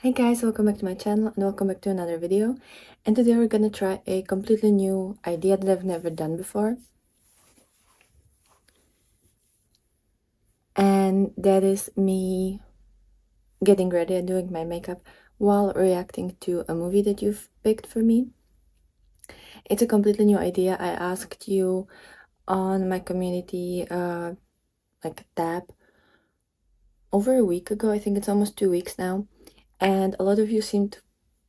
Hey guys, welcome back to my channel and welcome back to another video. And today we're gonna try a completely new idea that I've never done before. And that is me getting ready and doing my makeup while reacting to a movie that you've picked for me. It's a completely new idea. I asked you on my community tab over a week ago. I think it's almost 2 weeks now. And a lot of you seemed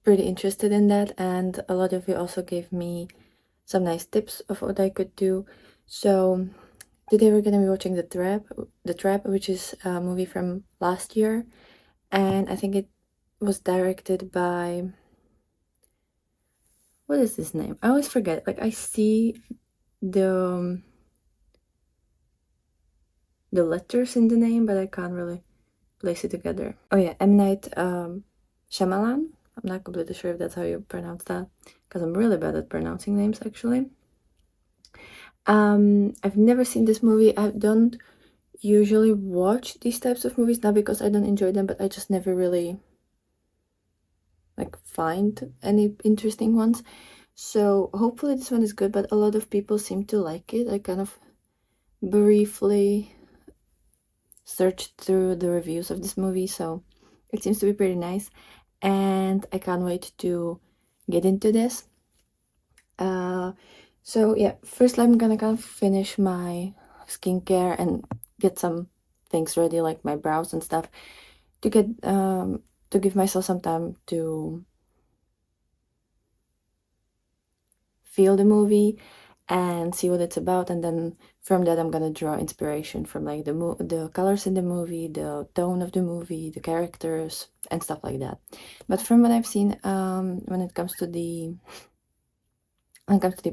pretty interested in that, and a lot of you also gave me some nice tips of what I could do. So today we're gonna be watching The Trap, which is a movie from last year, and I think it was directed by, what is his name? I always forget. Like, I see the letters in the name, but I can't really place it together. Oh yeah, M. Night Shyamalan. I'm not completely sure if that's how you pronounce that, because I'm really bad at pronouncing names actually. I've never seen this movie. I don't usually watch these types of movies, not because I don't enjoy them, but I just never really find any interesting ones. So hopefully this one is good, but a lot of people seem to like it. I kind of briefly searched through the reviews of this movie, so it seems to be pretty nice, and I can't wait to get into this. So yeah, first I'm gonna kind of finish my skincare and get some things ready, like my brows and stuff, to get to give myself some time to feel the movie and see what it's about, and then from that I'm gonna draw inspiration from like the colors in the movie, the tone of the movie, the characters and stuff like that. But from what I've seen, when it comes to the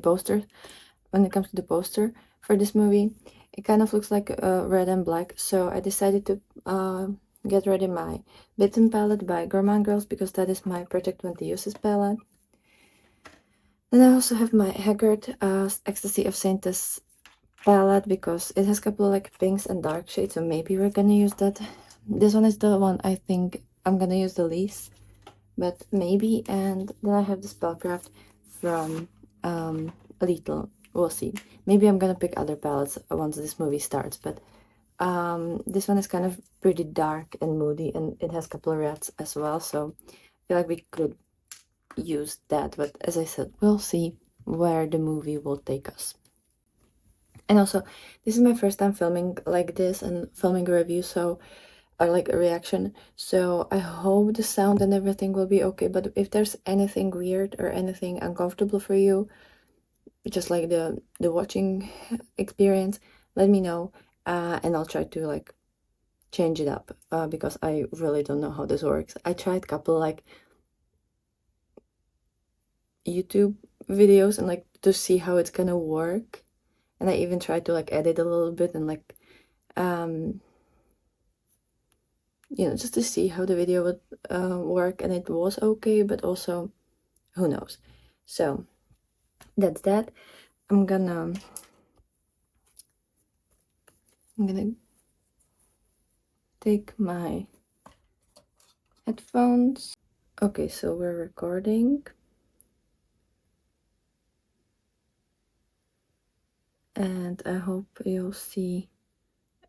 poster for this movie, it kind of looks like red and black, so I decided to get ready my Bitten palette by Gourmand Girls, because that is my Project 20 Uses palette. Then I also have my Haggard Ecstasy of Saintess palette, because it has a couple of like pinks and dark shades, so maybe we're gonna use that. This one is the one I think I'm gonna use the least, but maybe. And then I have the Spellcraft from Little. We'll see. Maybe I'm gonna pick other palettes once this movie starts, but this one is kind of pretty dark and moody, and it has a couple of reds as well, so I feel like we could use that. But as I said, we'll see where the movie will take us. And also, this is my first time filming like this and filming a review, so, or like a reaction, so I hope the sound and everything will be okay. But if there's anything weird or anything uncomfortable for you, just like the watching experience, let me know, and I'll try to like change it up, because I really don't know how this works. I tried a couple like YouTube videos and like to see how it's gonna work, and I even tried to like edit a little bit and like just to see how the video would work, and it was okay, but also who knows. So that's that. I'm gonna take my headphones. Okay, so we're recording, and I hope you'll see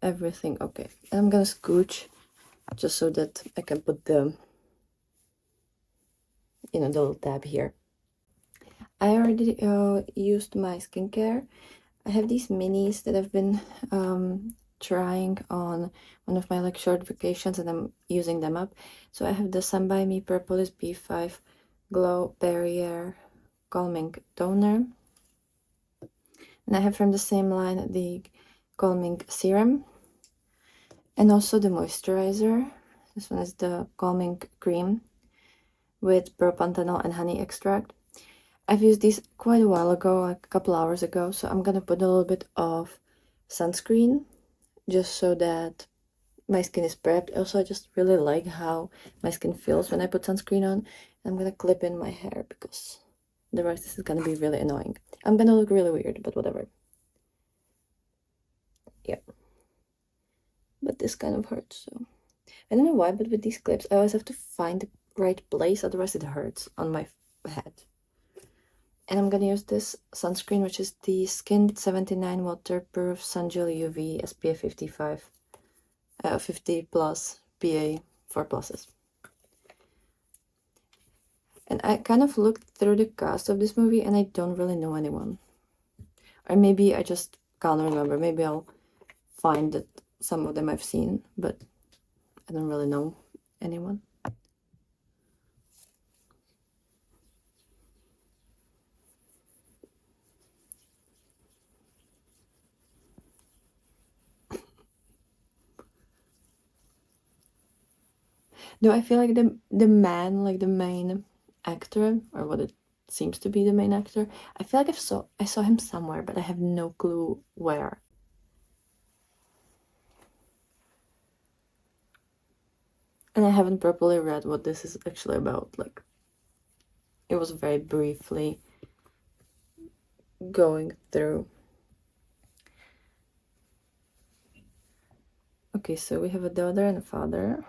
everything okay. And I'm gonna scooch just so that I can put the the little tab here. I already used my skincare. I have these minis that I've been trying on one of my like short vacations, and I'm using them up. So I have the Sun By Me Propolis B5 Glow Barrier Calming Toner, and I have from the same line the Calming Serum, and also the moisturizer. This one is the Calming Cream with propantanol and honey extract. I've used these quite a while ago, like a couple hours ago, so I'm gonna put a little bit of sunscreen just so that my skin is prepped. Also, I just really like how my skin feels when I put sunscreen on. I'm gonna clip in my hair because otherwise this is gonna be really annoying. I'm gonna look really weird, but whatever. Yeah. But this kind of hurts, so I don't know why, but with these clips I always have to find right place, otherwise it hurts on my head. And I'm gonna use this sunscreen, which is the Skin 79 Waterproof Sun-Gel UV SPF 55, 50 plus PA 4 pluses. And I kind of looked through the cast of this movie and I don't really know anyone. Or maybe I just can't remember. Maybe I'll find that some of them I've seen, but I don't really know anyone. No, I feel like the man, like the main actor, or what it seems to be the main actor, I feel like I saw him somewhere, but I have no clue where. And I haven't properly read what this is actually about. Like, it was very briefly going through. Okay, so we have a daughter and a father.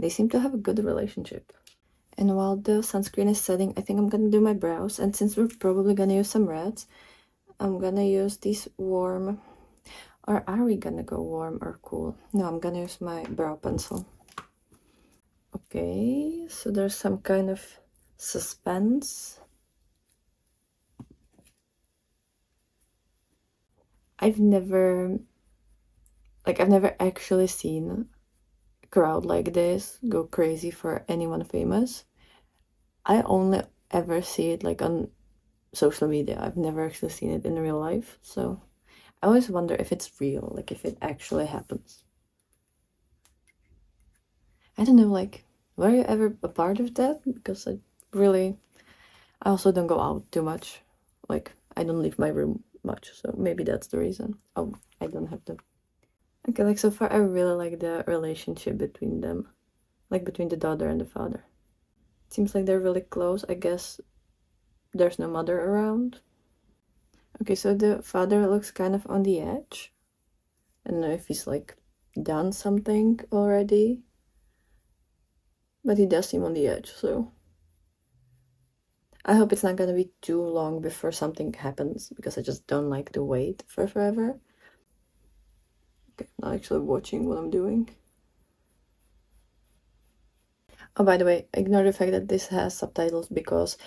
They seem to have a good relationship. And while the sunscreen is setting, I think I'm gonna do my brows. And since we're probably gonna use some reds, I'm gonna use these warm. Or are we gonna go warm or cool? No, I'm gonna use my brow pencil. Okay, so there's some kind of suspense. I've never actually seen a crowd like this go crazy for anyone famous. I only ever see it like on social media. I've never actually seen it in real life, so I always wonder if it's real, like if it actually happens. I don't know, like, were you ever a part of that? Because I also don't go out too much. Like, I don't leave my room much, so maybe that's the reason. Oh, I don't have them. Okay, like so far I really like the relationship between them. Like between the daughter and the father. It seems like they're really close. I guess there's no mother around. Okay, so the father looks kind of on the edge. I don't know if he's like done something already. But he does seem on the edge, so I hope it's not gonna be too long before something happens, because I just don't like to wait for forever. Okay, I'm not actually watching what I'm doing. Oh, by the way, ignore the fact that this has subtitles, because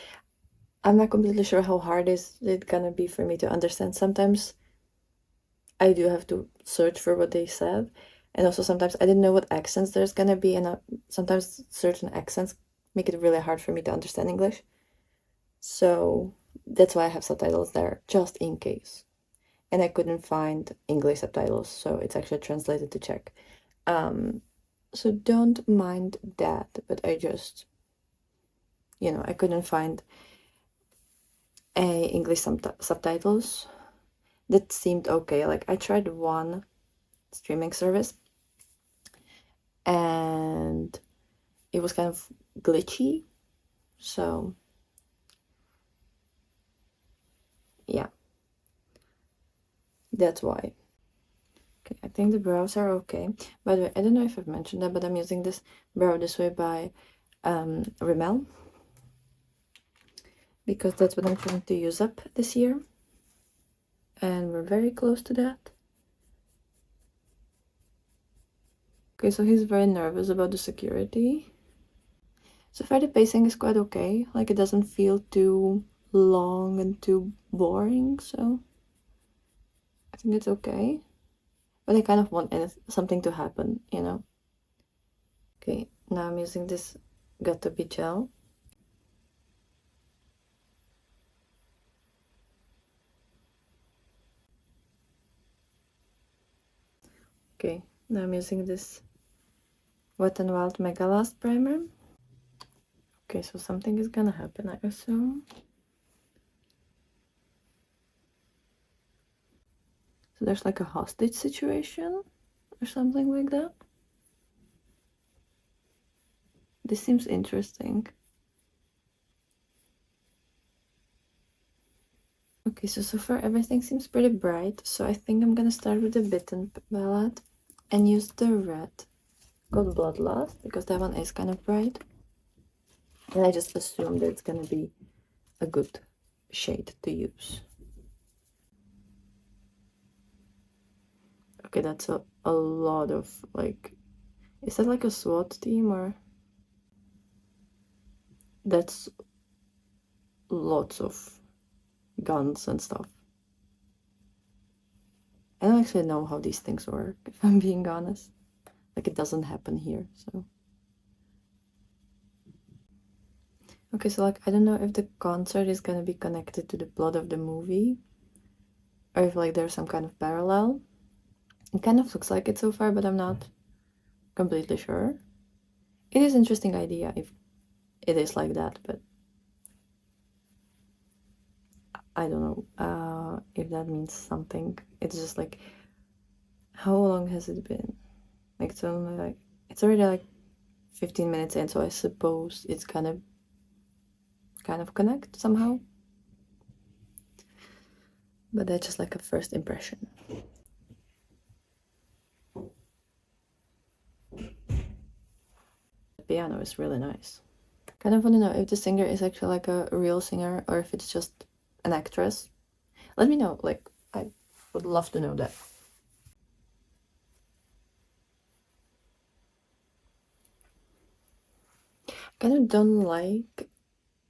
I'm not completely sure how hard is it gonna be for me to understand. Sometimes I do have to search for what they said, and also sometimes I didn't know what accents there's gonna be, and sometimes certain accents make it really hard for me to understand English. So that's why I have subtitles there, just in case. And I couldn't find English subtitles, so it's actually translated to Czech. So don't mind that, but I just, I couldn't find a English subtitles that seemed okay. Like, I tried one streaming service, and it was kind of glitchy, so yeah, that's why. Okay, I think the brows are okay. By the way, I don't know if I've mentioned that, but I'm using this Brow This Way by Rimmel, because that's what I'm trying to use up this year, and we're very close to that. Okay, so he's very nervous about the security. So far the pacing is quite okay, like it doesn't feel too long and too boring, so I think it's okay. But I kind of want something to happen, Okay, now I'm using this Got To Be gel. Okay, now I'm using this Wet n Wild Mega Last Primer. Okay, so something is gonna happen, I assume. So there's like a hostage situation or something like that. This seems interesting. Okay, so far everything seems pretty bright, so I think I'm gonna start with the Bitten palette and use the red go to Bloodlust because that one is kind of bright. And I just assumed that it's gonna be a good shade to use. Okay, that's a lot of like, is that like a SWAT team or? That's lots of guns and stuff. I don't actually know how these things work, if I'm being honest. Like, it doesn't happen here, so. Okay, so like, I don't know if the concert is gonna be connected to the plot of the movie, or if like there's some kind of parallel. It kind of looks like it so far, but I'm not completely sure. It is an interesting idea if it is like that, but I don't know if that means something. It's just like, how long has it been? Like, it's only like, it's already like 15 minutes in, so I suppose it's gonna kind of connect somehow. But that's just like a first impression. The piano is really nice. Kind of want to know if the singer is actually like a real singer or if it's just an actress. Let me know, like, I would love to know that. Kind of don't like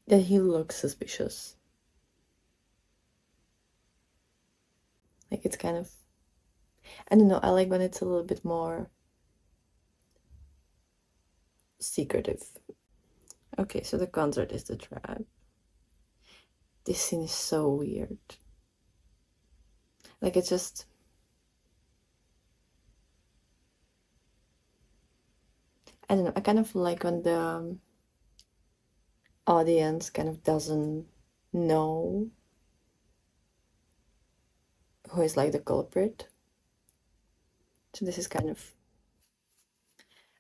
that he looks suspicious. Like, it's kind of, I don't know, I like when it's a little bit more secretive. Okay, so the concert is the trap. This scene is so weird. Like, it's just, I don't know, I kind of like when the audience kind of doesn't know who is like the culprit. So this is kind of,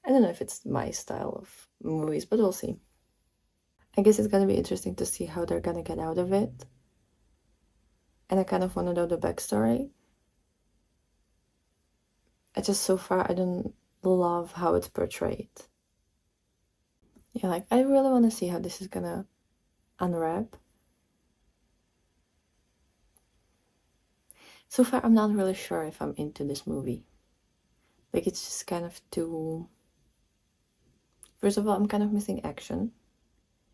I don't know if it's my style of movies, but we'll see. I guess it's gonna be interesting to see how they're gonna get out of it. And I kind of want to know the backstory. I just, so far, I don't love how it's portrayed. Yeah, like, I really want to see how this is gonna unwrap. So far, I'm not really sure if I'm into this movie. Like, it's just kind of too... First of all, I'm kind of missing action.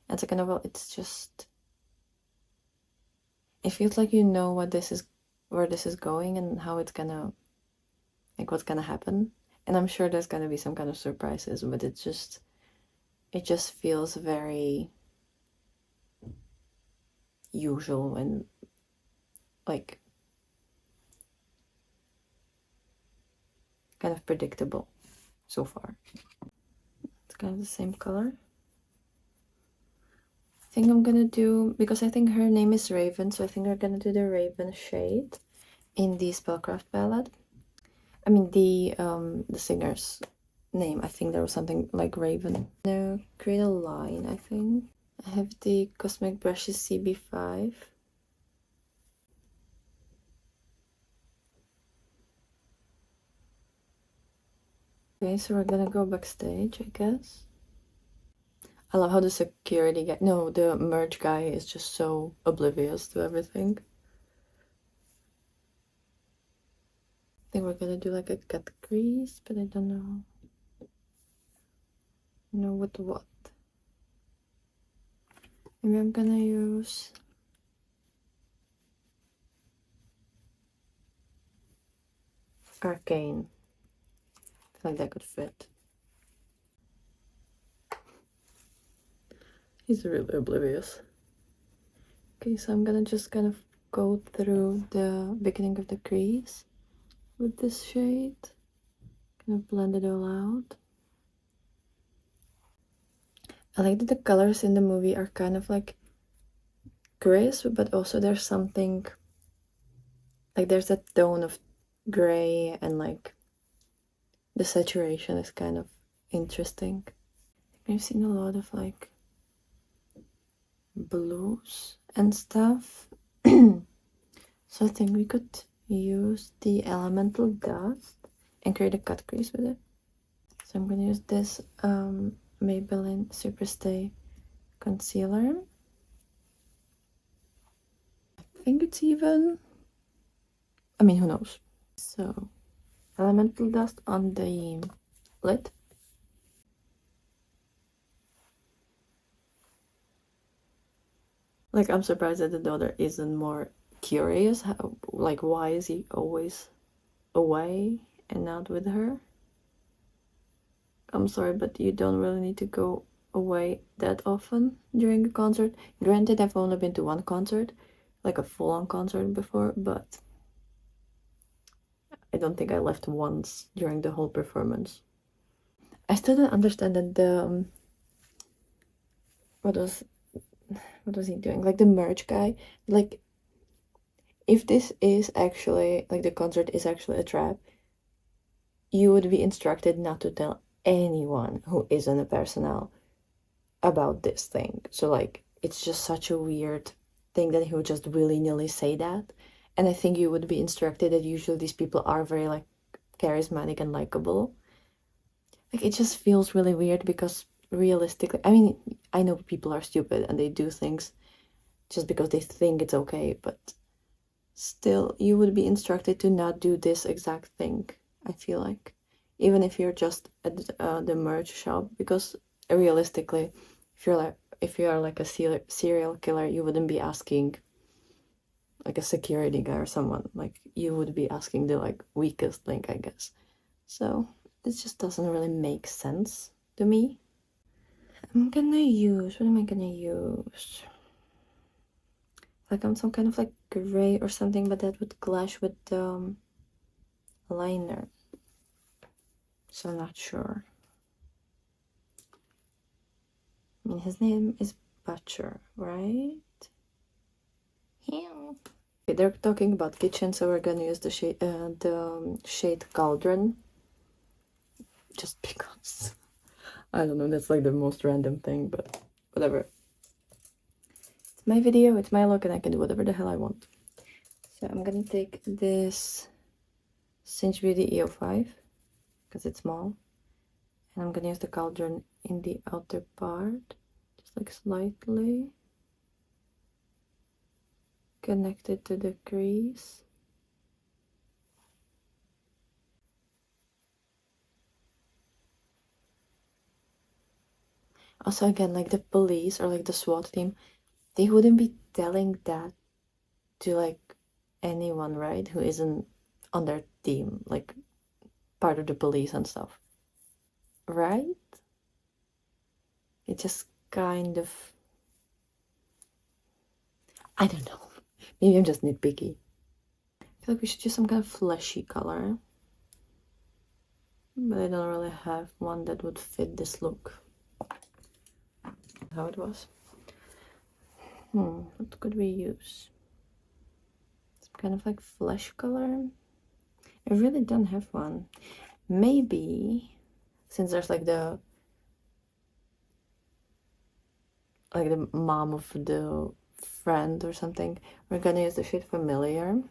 And second of all, it's just... It feels like you know what this is, where this is going and how it's gonna... Like, what's gonna happen. And I'm sure there's gonna be some kind of surprises, but it just feels very usual and like kind of predictable so far. It's kind of the same color. I think I'm gonna do, because I think her name is Raven, so I think I'm gonna do the Raven shade in the Spellcraft palette. I mean the singer's name. I think there was something like Raven. Now create a line, I think. I have the Cosmic Brushes CB5. Okay, so we're gonna go backstage, I guess. I love how the security guy, no, the merch guy is just so oblivious to everything. I think we're gonna do like a cut crease, but I don't know what. Maybe I'm gonna use Arcane. I feel like that could fit. He's really oblivious. Okay, so I'm gonna just kind of go through the beginning of the crease with this shade. Kind of blend it all out. I like that the colors in the movie are kind of like crisp, but also there's something, like there's that tone of gray and like the saturation is kind of interesting. I've seen a lot of like blues and stuff. So I think we could use the elemental dust and create a cut crease with it. So I'm gonna use this Maybelline Superstay concealer. I think it's even, I mean, who knows. So elemental dust on the lid. Like, I'm surprised that the daughter isn't more curious. How, like, why is he always away and not with her? I'm sorry, but you don't really need to go away that often during a concert. Granted, I've only been to one concert, like a full-on concert before, but I don't think I left once during the whole performance. I still don't understand that the what was he doing? Like the merch guy, like if this is actually like the concert is actually a trap, you would be instructed not to tell anyone who isn't a personnel about this thing. So like it's just such a weird thing that he would just willy-nilly say that. And I think you would be instructed that usually these people are very like charismatic and likable. Like it just feels really weird because realistically, I mean, I know people are stupid and they do things just because they think it's okay, but still you would be instructed to not do this exact thing, I feel like. Even if you're just at the merch shop, because realistically, if you are like a serial killer, you wouldn't be asking like a security guy or someone. Like you would be asking the like weakest link, I guess. So it just doesn't really make sense to me. What am I gonna use? Like on some kind of like gray or something, but that would clash with the liner. So I'm not sure. I mean, his name is Butcher, right? Yeah. Okay, they're talking about kitchen, so we're gonna use the shade Cauldron. Just because. I don't know, that's like the most random thing, but whatever. It's my video, it's my look, and I can do whatever the hell I want. So I'm gonna take this Cinch Beauty EO5, because it's small. And I'm gonna use the Cauldron in the outer part, just like slightly connected to the crease. Also, again, like the police or like the SWAT team, they wouldn't be telling that to like anyone, right? Who isn't on their team, like part of the police and stuff, right? It just kind of, I don't know. Maybe I'm just nitpicky. I feel like we should use some kind of fleshy color, but I don't really have one that would fit this look. How it was. What could we use? Some kind of like flesh color. I really don't have one. Maybe since there's like the mom of the friend or something, we're gonna use the shade Familiar.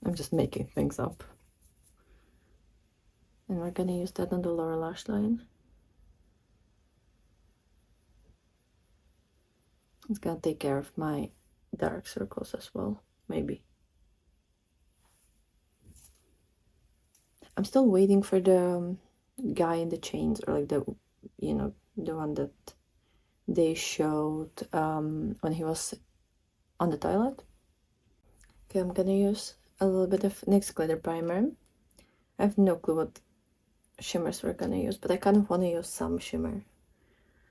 I'm just making things up. And we're gonna use that on the lower lash line. It's gonna take care of my dark circles as well, maybe. I'm still waiting for the guy in the chains, or like the, you know, the one that they showed when he was on the toilet. Okay, I'm gonna use a little bit of NYX glitter primer. I have no clue what shimmers we're gonna use, but I kind of want to use some shimmer.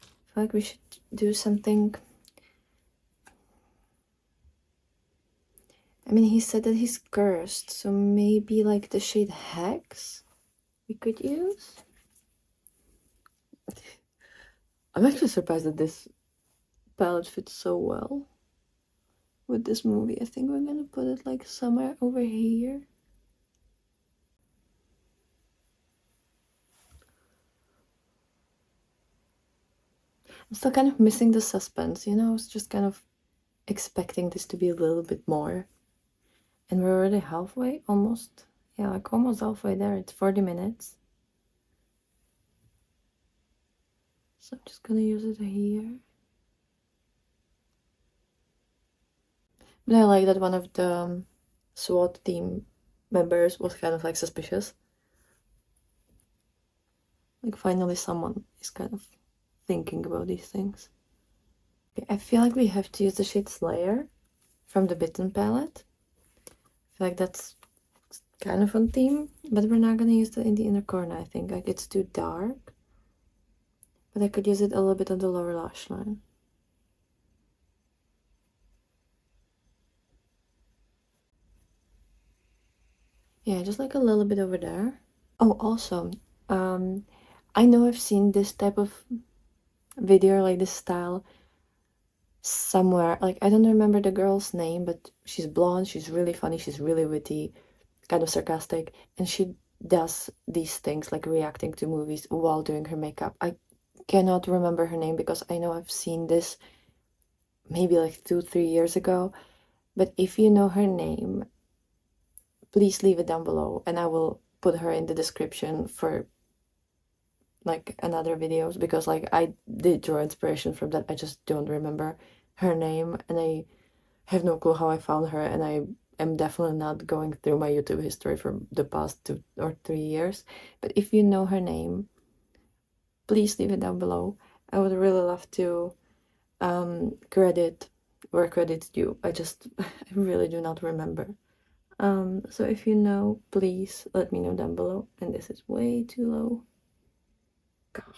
I feel like we should do something. I mean, he said that he's cursed, so maybe like the shade Hex we could use. I'm actually surprised that this palette fits so well with this movie. I think we're gonna put it like somewhere over here. I'm still kind of missing the suspense, you know? I was just kind of expecting this to be a little bit more. And we're already halfway, almost. Yeah, like almost halfway there. It's 40 minutes. So I'm just gonna use it here. But I like that one of the SWAT team members was kind of like suspicious. Like finally someone is kind of thinking about these things. Okay, I feel like we have to use the shade Slayer from the Bitten palette. I feel like that's kind of on theme, but we're not gonna use it in the inner corner, I think. Like it's too dark. But I could use it a little bit on the lower lash line. Yeah, just like a little bit over there. Oh, also, I know I've seen this type of video, like this style, somewhere. Like, I don't remember the girl's name, but she's blonde, she's really funny, she's really witty, kind of sarcastic, and she does these things, like reacting to movies while doing her makeup. I cannot remember her name because I know I've seen this maybe like 2-3 years ago. But if you know her name, please leave it down below and I will put her in the description for like another videos, because like I did draw inspiration from that. I just don't remember her name and I have no clue how I found her, and I am definitely not going through my YouTube history for the past 2 or 3 years. But if you know her name, please leave it down below. I would really love to credit where credit's due. I really do not remember. So if you know, please let me know down below. And this is way too low. God.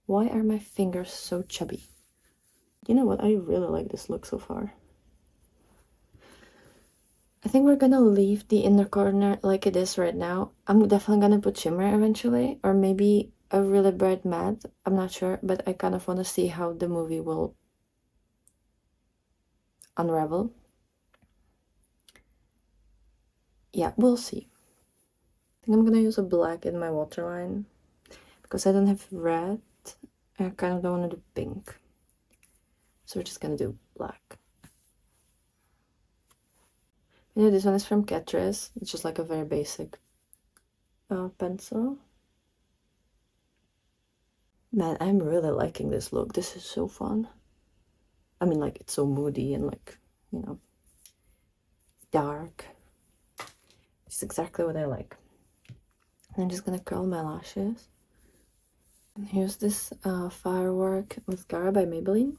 Why are my fingers so chubby? You know what? I really like this look so far. I think we're gonna leave the inner corner like it is right now. I'm definitely gonna put shimmer eventually, or maybe a really bright matte. I'm not sure, but I kind of want to see how the movie will unravel. Yeah, we'll see. I think I'm gonna use a black in my waterline because I don't have red. I kind of don't want to do pink. So we're just gonna do black. You know, this one is from Catrice. It's just like a very basic pencil. Man, I'm really liking this look. This is so fun. I mean, like, it's so moody and like, you know, dark. It's exactly what I like. And I'm just gonna curl my lashes. And here's this Firework mascara by Maybelline.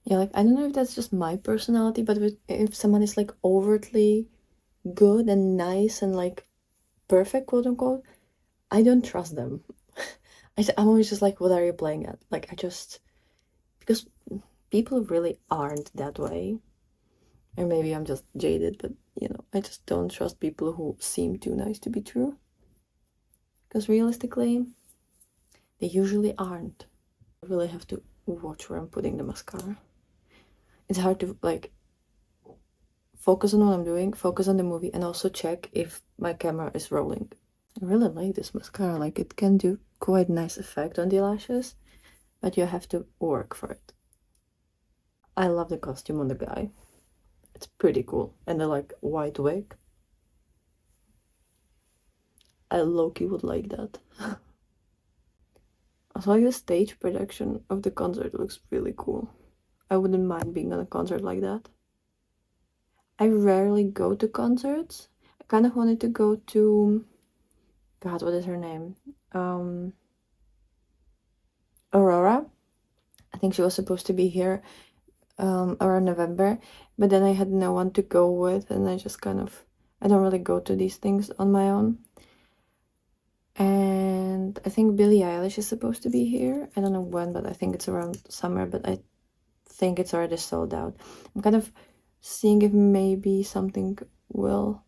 Yeah, like, I don't know if that's just my personality, but if someone is like overtly good and nice and like perfect, quote unquote, I don't trust them. I'm always just like, what are you playing at? Like, because people really aren't that way. Or maybe I'm just jaded, but you know, I just don't trust people who seem too nice to be true. Because realistically, they usually aren't. I really have to watch where I'm putting the mascara. It's hard to like focus on what I'm doing, focus on the movie, and also check if my camera is rolling. I really like this mascara. Like, it can do quite nice effect on the lashes, but you have to work for it. I love the costume on the guy. It's pretty cool. And the like white wig. I low-key would like that. Also, like the stage production of the concert looks really cool. I wouldn't mind being on a concert like that. I rarely go to concerts. I kind of wanted to go to, God, what is her name? Aurora. I think she was supposed to be here around November, but then I had no one to go with, and I just kind of, I don't really go to these things on my own. And I think Billie Eilish is supposed to be here. I don't know when, but I think it's around summer, but I think it's already sold out. I'm kind of seeing if maybe something will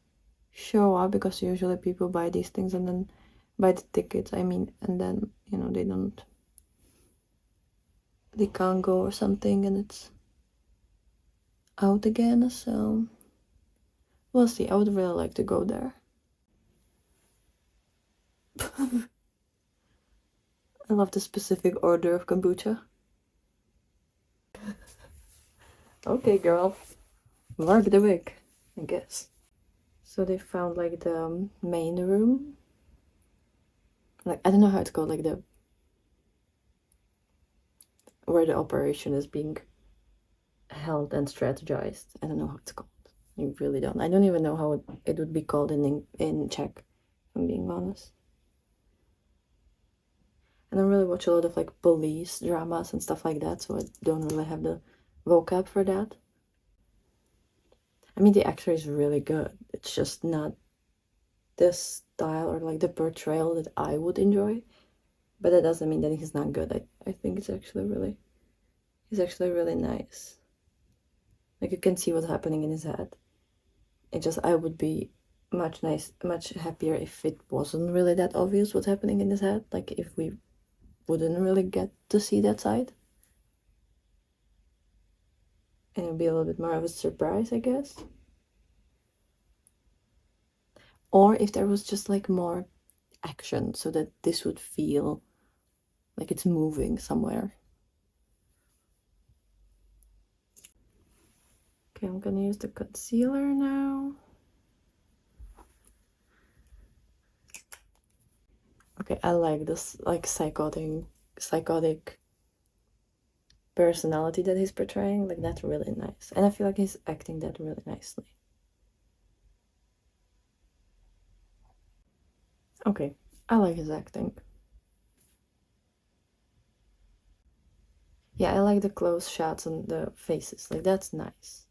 show up, because usually people buy these things and then buy the tickets, I mean, and then, you know, they can't go or something and it's out again, so we'll see. I would really like to go there. I love the specific order of kombucha. Okay, girl. Mark the wig, I guess. So they found like the main room. Like, I don't know how it's called, like the where the operation is being held and strategized. I don't know how it's called. I really don't. I don't even know how it would be called in Czech, if I'm being honest. I don't really watch a lot of like police dramas and stuff like that, so I don't really have the vocab for that. I mean, the actor is really good. It's just not the style or like the portrayal that I would enjoy. But that doesn't mean that he's not good. I think he's actually really nice. Like you can see what's happening in his head. I would be much happier if it wasn't really that obvious what's happening in his head. Like if we wouldn't really get to see that side. And it would be a little bit more of a surprise, I guess. Or if there was just like more action so that this would feel like it's moving somewhere. Okay, I'm gonna use the concealer now. Okay, I like this like psychotic personality that he's portraying. Like that's really nice. And I feel like he's acting that really nicely. Okay, I like his acting. Yeah, I like the close shots on the faces. Like that's nice.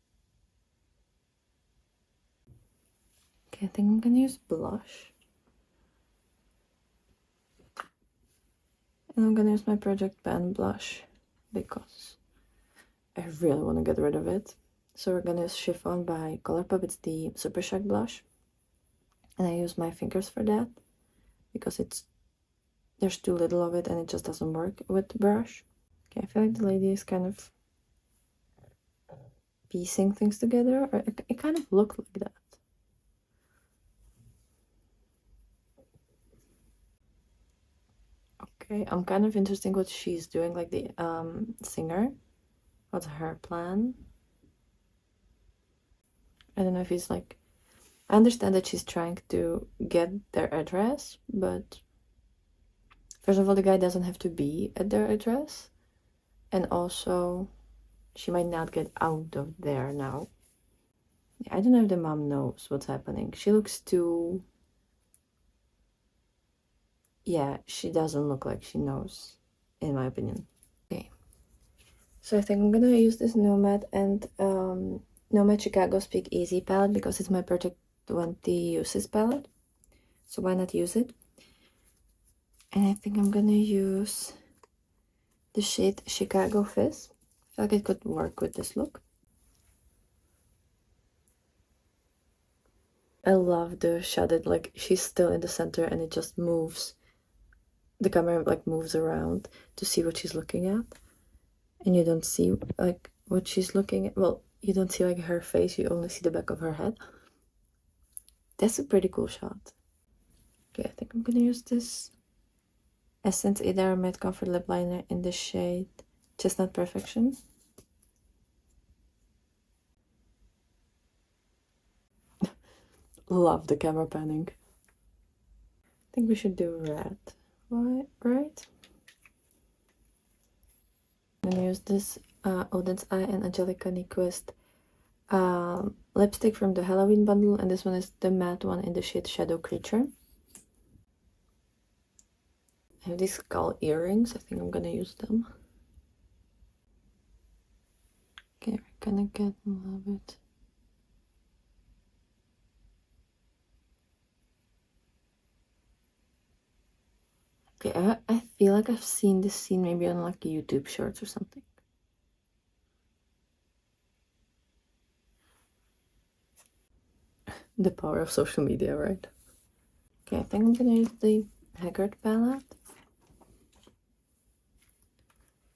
Okay, I think I'm gonna use blush. And I'm gonna use my Project Pan blush because I really want to get rid of it. So we're gonna use Chiffon by Colourpop. It's the Super Shock blush. And I use my fingers for that because there's too little of it and it just doesn't work with the brush. Okay, I feel like the lady is kind of piecing things together, or it kind of looked like that. Okay, I'm kind of interested what she's doing, like the singer. What's her plan? I don't know if he's like, I understand that she's trying to get their address, but first of all, the guy doesn't have to be at their address, and also she might not get out of there now. I don't know if the mom knows what's happening. She looks too... Yeah, she doesn't look like she knows, in my opinion. Okay. So I think I'm gonna use this Nomad and Nomad Chicago Speak Easy palette because it's my Project 20 uses palette. So why not use it? And I think I'm gonna use the shade Chicago Fizz. I feel like it could work with this look. I love the shaded, like she's still in the center and it just moves. The camera like moves around to see what she's looking at. And you don't see like what she's looking at. Well, you don't see like her face, you only see the back of her head. That's a pretty cool shot. Okay, I think I'm gonna use this Essence Idara Matte Comfort Lip Liner in the shade Chestnut Perfection. Love the camera panning. I think we should do red. What, right? I'm gonna use this Odin's Eye and Angelica Nyquist lipstick from the Halloween bundle, and this one is the matte one in the shade Shadow Creature. I have these skull earrings. I think I'm gonna use them. Okay, we're gonna get a little bit. Okay, I feel like I've seen this scene maybe on like YouTube shorts or something. The power of social media, right? Okay, I think I'm gonna use the Haggard palette.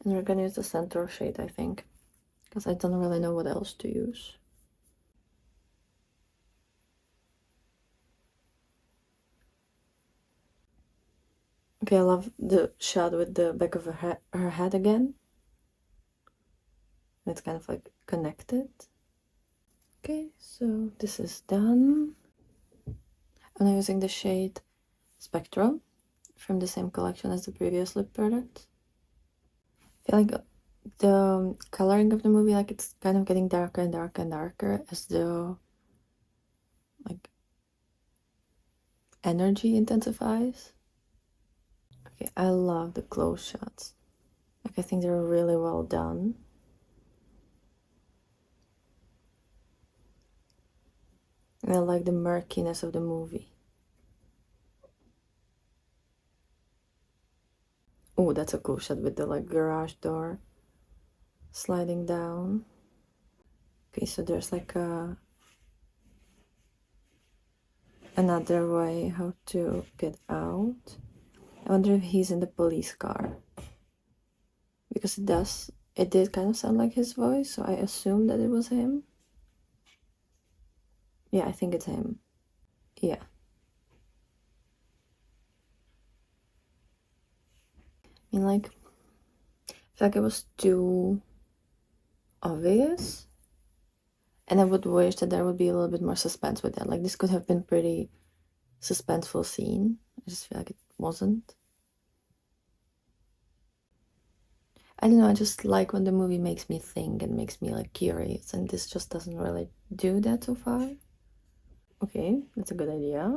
And we're gonna use the center shade, I think. Because I don't really know what else to use. Okay, I love the shot with the back of her head again. It's kind of like connected. Okay, so this is done. I'm using the shade Spectrum from the same collection as the previous lip product. I feel like the coloring of the movie, like it's kind of getting darker and darker and darker as the like energy intensifies. Okay, I love the close shots. Like I think they're really well done. And I like the murkiness of the movie. Oh, that's a cool shot with the like garage door sliding down. Okay, so there's like another way how to get out. I wonder if he's in the police car. Because it did kind of sound like his voice, so I assumed that it was him. Yeah, I think it's him. Yeah. I mean, like, I feel like it was too obvious. And I would wish that there would be a little bit more suspense with that. Like, this could have been pretty suspenseful scene. I just feel like it wasn't. I don't know, I just like when the movie makes me think and makes me, like, curious. And this just doesn't really do that so far. Okay, that's a good idea.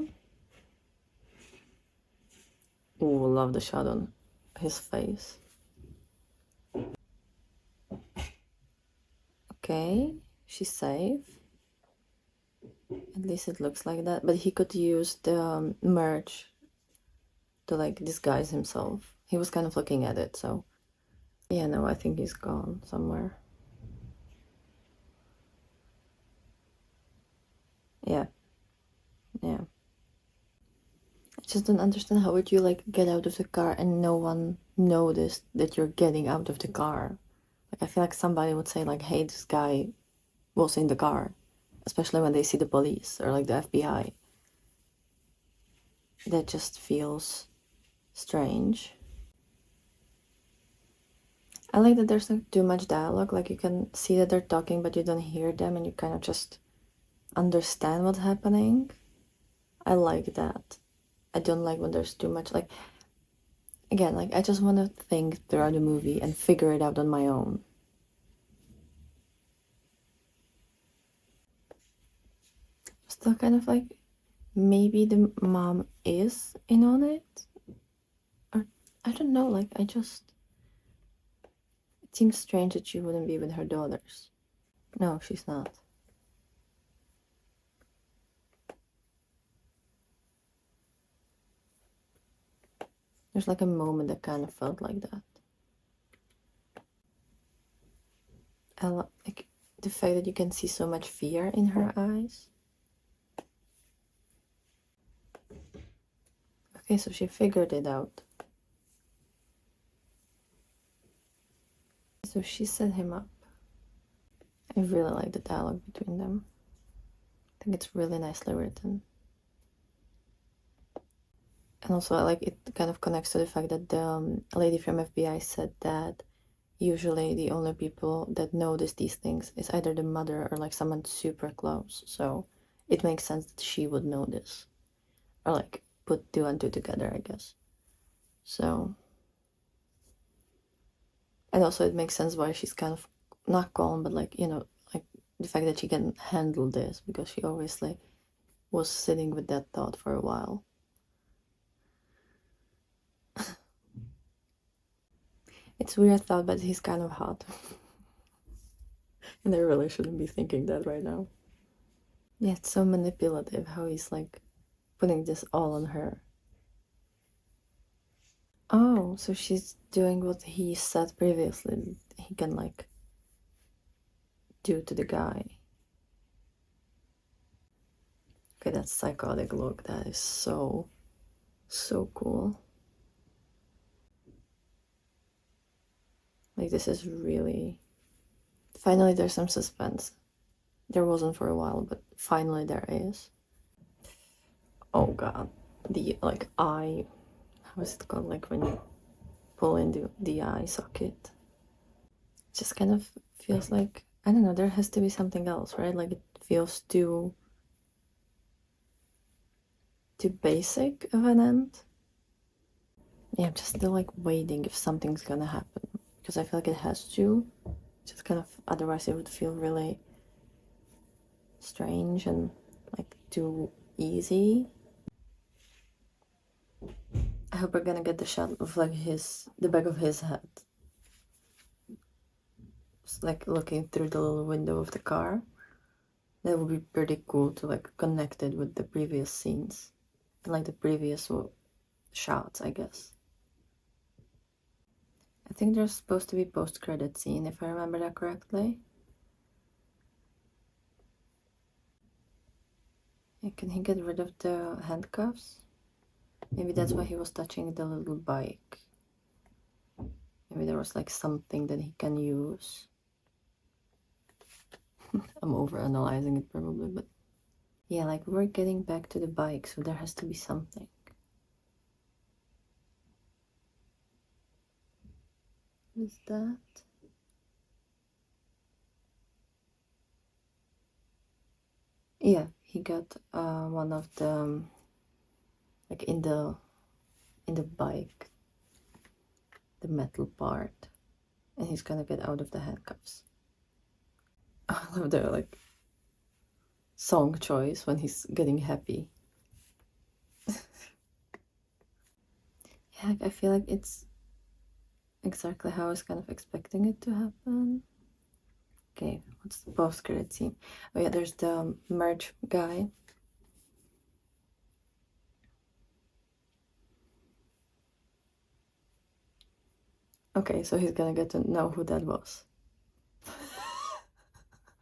Ooh, love the shot on his face. Okay, she's safe. At least it looks like that. But he could use the merch to like disguise himself. He was kind of looking at it, so yeah, no, I think he's gone somewhere. Yeah, yeah. I just don't understand how would you like get out of the car and no one noticed that you're getting out of the car. Like I feel like somebody would say like, hey, this guy was in the car, especially when they see the police or like the FBI. That just feels strange. I like that there's like too much dialogue. Like you can see that they're talking, but you don't hear them, and you kind of just understand what's happening. I like that. I don't like when there's too much. Like again, like I just want to think throughout the movie and figure it out on my own. Still, kind of like maybe the mom is in on it, or I don't know. Like I just it seems strange that she wouldn't be with her daughters. No, she's not. There's like a moment that kind of felt like that. Like the fact that you can see so much fear in her eyes. Okay, so she figured it out. So she set him up. I really like the dialogue between them. I think it's really nicely written. And also, I like it kind of connects to the fact that the lady from FBI said that usually the only people that notice these things is either the mother or like someone super close. So it makes sense that she would notice or like put two and two together, I guess. So, and also it makes sense why she's kind of not calm, but like, you know, like the fact that she can handle this because she obviously was sitting with that thought for a while. It's a weird thought, but he's kind of hot. And I really shouldn't be thinking that right now. Yeah, it's so manipulative how he's like putting this all on her. Oh, so she's doing what he said previously he can like do to the guy. Okay, that psychotic look, that is so, so cool. Like this is really... Finally there's some suspense. There wasn't for a while, but finally there is. Oh god. The like eye, how is it called? Like when you pull in the eye socket. It just kind of feels like, I don't know, there has to be something else, right? Like it feels too basic of an end. Yeah, I'm just still like waiting if something's gonna happen. because I feel like it has to. Just kind of, otherwise it would feel really strange and like too easy. I hope we're gonna get the shot of like the back of his head. It's like looking through the little window of the car. That would be pretty cool to like connect it with the previous scenes. And like the previous shots, I guess. I think there's supposed to be post-credit scene, if I remember that correctly. Yeah, can he get rid of the handcuffs? Maybe that's why he was touching the little bike. Maybe there was like something that he can use. I'm overanalyzing it probably, but yeah, like we're getting back to the bike, so there has to be something. What is that? Yeah, he got one of the like in the bike, the metal part, and he's gonna get out of the handcuffs. I love the like song choice when he's getting happy. Yeah, I feel like it's exactly how I was kind of expecting it to happen. Okay, what's the post-credit scene? Oh yeah, there's the merch guy. Okay, so he's gonna get to know who that was.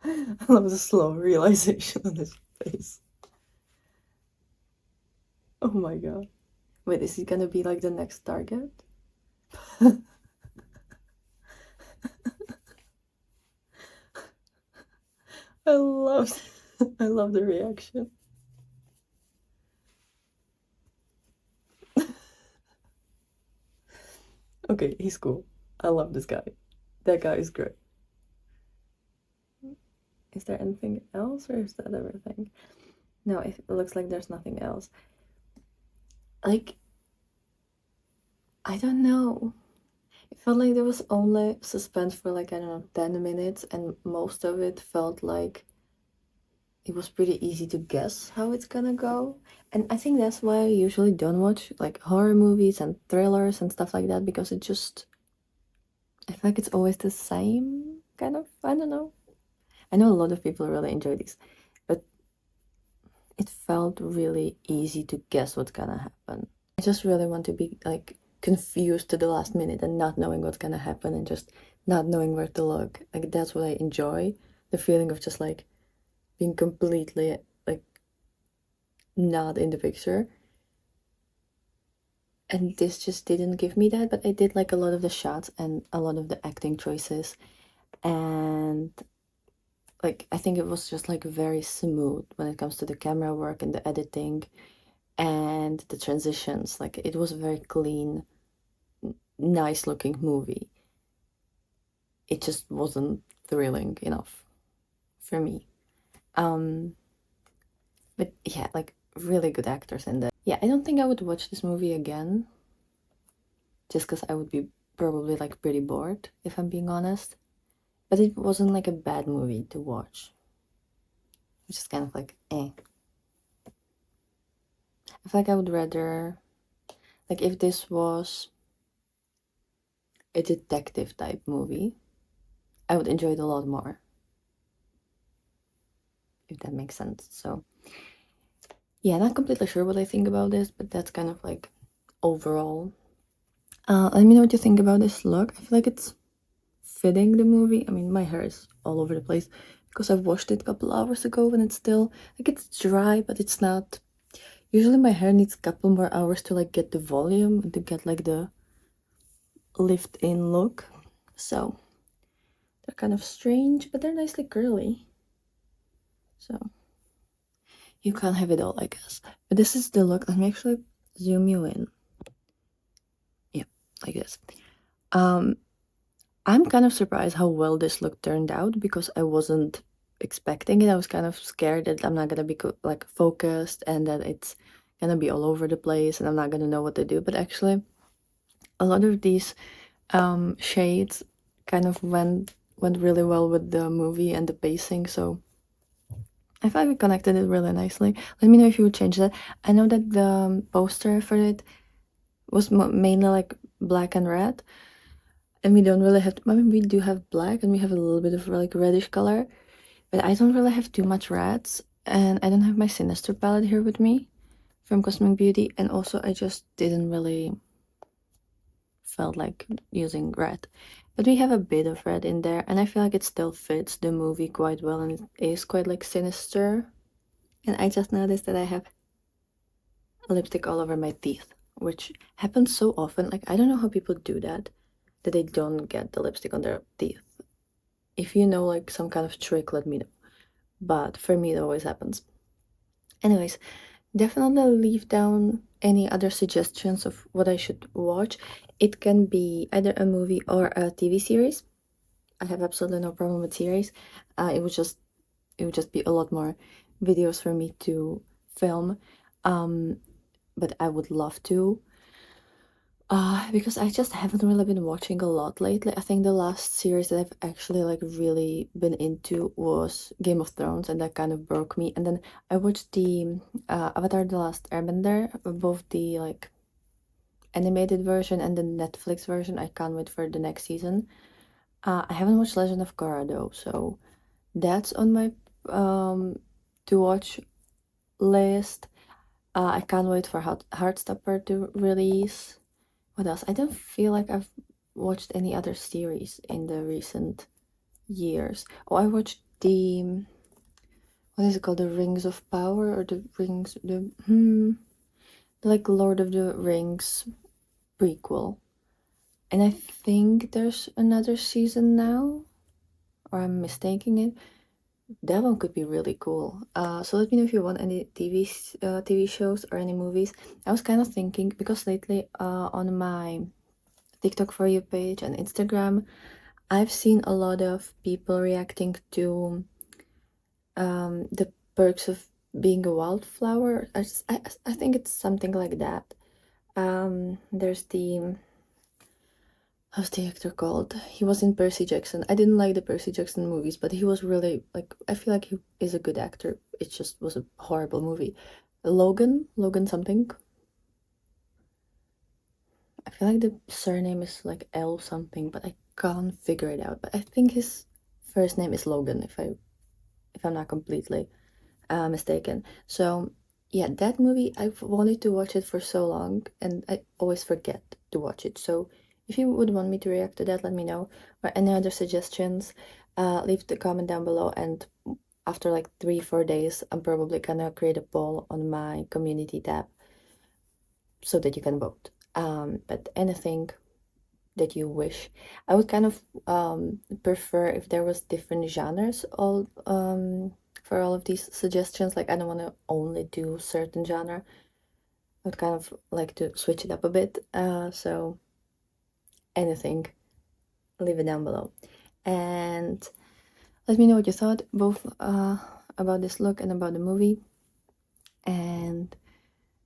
I love the slow realization on his face. Oh my god. Wait, is he gonna be like the next target? I love I love the reaction. Okay, he's cool. I love this guy. That guy is great. Is there anything else, or is that everything? No, it looks like there's nothing else. Like, I don't know. It felt like there was only suspense for like, I don't know, 10 minutes, and most of it felt like it was pretty easy to guess how it's gonna go. And I think that's why I usually don't watch like horror movies and thrillers and stuff like that, because it just, I feel like it's always the same kind of, I don't know. I know a lot of people really enjoy these, but it felt really easy to guess what's gonna happen. I just really want to be like confused to the last minute and not knowing what's gonna happen and just not knowing where to look. Like that's what I enjoy. The feeling of just like being completely like not in the picture. And this just didn't give me that, but I did like a lot of the shots and a lot of the acting choices. And like I think it was just like very smooth when it comes to the camera work and the editing and the transitions. Like it was a very clean, nice looking movie. It just wasn't thrilling enough for me. But yeah, like really good actors in there. Yeah, I don't think I would watch this movie again, just because I would be probably like pretty bored, if I'm being honest. But it wasn't like a bad movie to watch. It's just kind of like, eh. I feel like I would rather, like if this was a detective type movie, I would enjoy it a lot more. If that makes sense. So yeah, not completely sure what I think about this, but that's kind of like overall. Let me know what you think about this look. I feel like it's fitting the movie. I mean, my hair is all over the place because I washed it a couple hours ago and it's still like it's dry, but it's not. Usually my hair needs a couple more hours to like get the volume and to get like the lift in look. So they're kind of strange, but they're nicely curly. So you can't have it all, I guess. But this is the look. Let me actually zoom you in. Yeah, like this. I'm kind of surprised how well this look turned out because I wasn't expecting it. I was kind of scared that I'm not gonna be like focused and that it's gonna be all over the place and I'm not gonna know what to do. But actually, a lot of these shades kind of went really well with the movie and the pacing, so I feel like we connected it really nicely. Let me know if you would change that. I know that the poster for it was mainly like black and red, and we don't really have I mean, we do have black and we have a little bit of like reddish color, but I don't really have too much reds, and I don't have my Sinister palette here with me from Cosmic Beauty, and also I just didn't really felt like using red. But we have a bit of red in there, and I feel like it still fits the movie quite well, and it is quite like sinister. And I just noticed that I have lipstick all over my teeth, which happens so often. Like, I don't know how people do that they don't get the lipstick on their teeth. If you know like some kind of trick, let me know. But for me, it always happens. Anyways, definitely leave down any other suggestions of what I should watch. It can be either a movie or a TV series. I have absolutely no problem with series. It would just be a lot more videos for me to film. But I would love to. Because I just haven't really been watching a lot lately. I think the last series that I've actually like really been into was Game of Thrones, and that kind of broke me. And then I watched the Avatar: The Last Airbender, both the like animated version and the Netflix version. I can't wait for the next season. I haven't watched Legend of Korra though, so that's on my to watch list. I can't wait for Heartstopper to release. What else? I don't feel like I've watched any other series in the recent years. Oh, I watched the what is it called? The Rings of Power, or the Rings like Lord of the Rings prequel. And I think there's another season now, or I'm mistaking it. That one could be really cool. So let me know if you want any TV shows or any movies. I was kind of thinking, because lately on my TikTok For You page and Instagram, I've seen a lot of people reacting to the perks of being a wildflower. I think it's something like that. There's the how's the actor called? He was in Percy Jackson. I didn't like the Percy Jackson movies, but he was really like, I feel like he is a good actor. It just was a horrible movie. Logan something. I feel like the surname is like L something, but I can't figure it out. But I think his first name is Logan, if I'm not completely mistaken. So yeah, that movie, I've wanted to watch it for so long, and I always forget to watch it. So if you would want me to react to that, let me know. Or any other suggestions, leave the comment down below. And after like 3-4 days, I'm probably gonna create a poll on my community tab so that you can vote. But anything that you wish, I would kind of prefer if there was different genres all for all of these suggestions. Like, I don't want to only do certain genre. I would kind of like to switch it up a bit. So anything, leave it down below. And let me know what you thought, both about this look and about the movie. And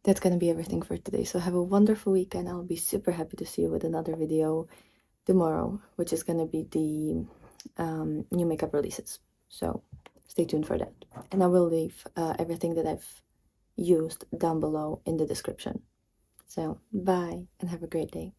that's gonna be everything for today. So have a wonderful weekend. I'll be super happy to see you with another video tomorrow, which is gonna be the new makeup releases. So stay tuned for that. And I will leave everything that I've used down below in the description. So bye and have a great day.